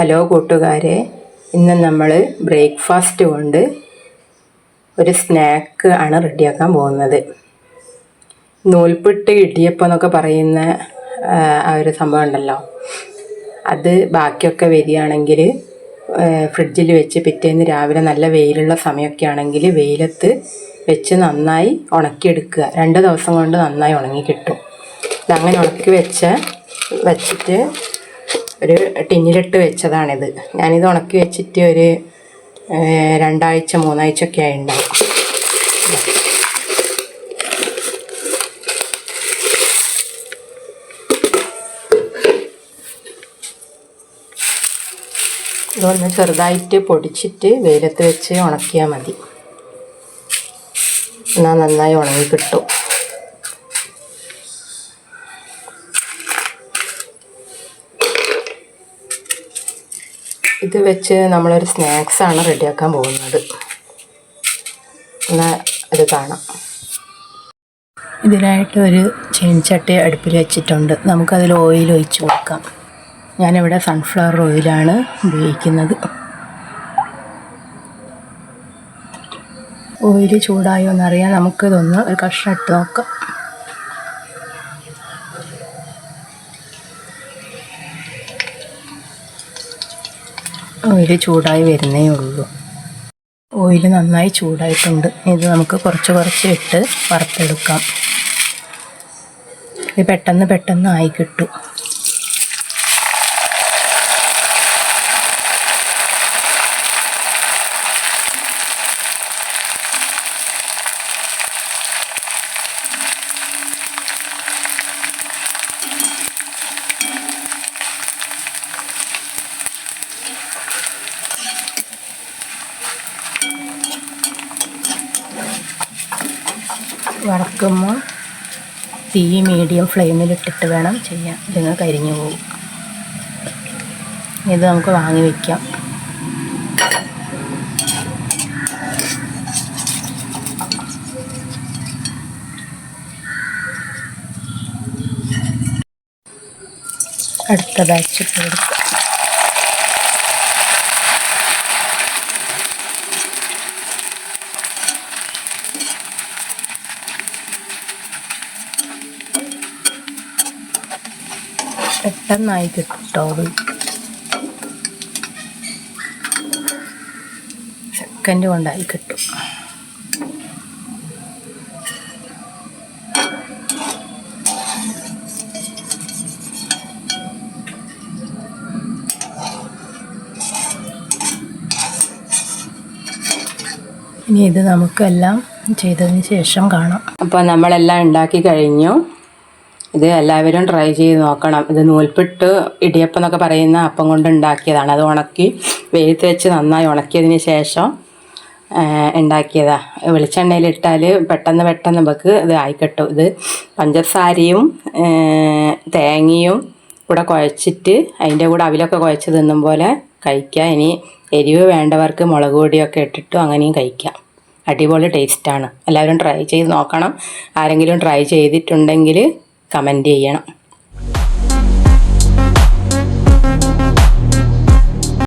Hello കൂട്ടുകാരെ, ഇന്ന് നമ്മൾ ബ്രേക്ക്ഫാസ്റ്റ് കൊണ്ട് ഒരു സ്നാക്ക് ആണ് റെഡിയാക്കാൻ പോകുന്നത്. നൂൽപുട്ട് ഇടിയപ്പം എന്നൊക്കെ പറയുന്ന ആ ഒരു സംഭവം ഉണ്ടല്ലോ, അത് ബാക്കിയൊക്കെ വരികയാണെങ്കിൽ ഫ്രിഡ്ജിൽ വെച്ച് പിറ്റേന്ന് രാവിലെ നല്ല വെയിലുള്ള സമയമൊക്കെ ആണെങ്കിൽ വെയിലത്ത് വെച്ച് നന്നായി ഉണക്കിയെടുക്കുക. 2 ദിവസം കൊണ്ട് നന്നായി ഉണങ്ങി കിട്ടും. അങ്ങനെ ഉണക്കി വെച്ചിട്ട് ഒരു ടിന്നിലിട്ട് വെച്ചതാണിത്. ഞാനിത് ഉണക്കി വെച്ചിട്ട് ഒരു 2 ആഴ്ച 3 ആഴ്ചയൊക്കെ ആയിട്ടുണ്ടാവും. ഇതൊന്ന് ചെറുതായിട്ട് പൊടിച്ചിട്ട് വെയിലത്ത് വെച്ച് ഉണക്കിയാൽ മതി. എന്നാൽ നന്നായി ഉണങ്ങി കിട്ടും. ഇത് വെച്ച് നമ്മളൊരു സ്നാക്സാണ് റെഡിയാക്കാൻ പോകുന്നത്. എന്നാൽ അത് കാണാം. ഇതിനായിട്ട് ഒരു ചീനച്ചട്ടി അടുപ്പിൽ വെച്ചിട്ടുണ്ട്. നമുക്കതിൽ ഓയിൽ ഒഴിച്ച് കൊടുക്കാം. ഞാനിവിടെ സൺഫ്ലവർ ഓയിലാണ് ഉപയോഗിക്കുന്നത്. ഓയിൽ ചൂടായോ എന്നറിയാൻ നമുക്കിതൊന്ന് ഒരു കഷ്ണം ഇട്ട് നോക്കാം. ഓയിൽ ചൂടായി വരുന്നേ ഉള്ളൂ. ഓയിൽ നന്നായി ചൂടായിട്ടുണ്ട്. ഇത് നമുക്ക് കുറച്ച് ഇട്ട് വറുത്തെടുക്കാം. ഇത് പെട്ടെന്ന് ആയി കിട്ടും. വറക്കുമ്പോൾ തീ മീഡിയം ഫ്ലെയിമിലിട്ടിട്ട് വേണം ചെയ്യാൻ, ഇല്ലെങ്കിൽ കരിഞ്ഞു പോകും. ഇത് നമുക്ക് വാങ്ങി വയ്ക്കാം. അടുത്ത ബാച്ച് ഇട്ട് കൊടുക്കാം. പെട്ടെന്നായി കിട്ടും കേട്ടോ. സെക്കൻഡ് കൊണ്ടായി കിട്ടും. ഇനി ഇത് നമുക്കെല്ലാം ചെയ്തതിന് ശേഷം കാണാം. അപ്പോൾ നമ്മളെല്ലാം ഉണ്ടാക്കി കഴിഞ്ഞു. ഇത് എല്ലാവരും ട്രൈ ചെയ്ത് നോക്കണം. ഇത് നൂൽപുട്ട് ഇടിയപ്പം എന്നൊക്കെ പറയുന്ന അപ്പം കൊണ്ട് ഉണ്ടാക്കിയതാണ്. അത് ഉണക്കി വെയിലത്ത് വെച്ച് നന്നായി ഉണക്കിയതിന് ശേഷം ഉണ്ടാക്കിയതാണ്. വെളിച്ചെണ്ണയിലിട്ടാൽ പെട്ടെന്ന് നമുക്ക് ഇത് ആയിക്കിട്ടും. ഇത് പഞ്ചസാരയും തേങ്ങയും കൂടെ കുഴച്ചിട്ട് അതിൻ്റെ കൂടെ അവിലൊക്കെ കുഴച്ച് തിന്നും പോലെ കഴിക്കുക. ഇനി എരിവ് വേണ്ടവർക്ക് മുളക് പൊടിയൊക്കെ ഇട്ടിട്ടും അങ്ങനെയും കഴിക്കാം. അടിപൊളി ടേസ്റ്റാണ്. എല്ലാവരും ട്രൈ ചെയ്ത് നോക്കണം. ആരെങ്കിലും ട്രൈ ചെയ്തിട്ടുണ്ടെങ്കിൽ കമൻറ്റ് ചെയ്യണം.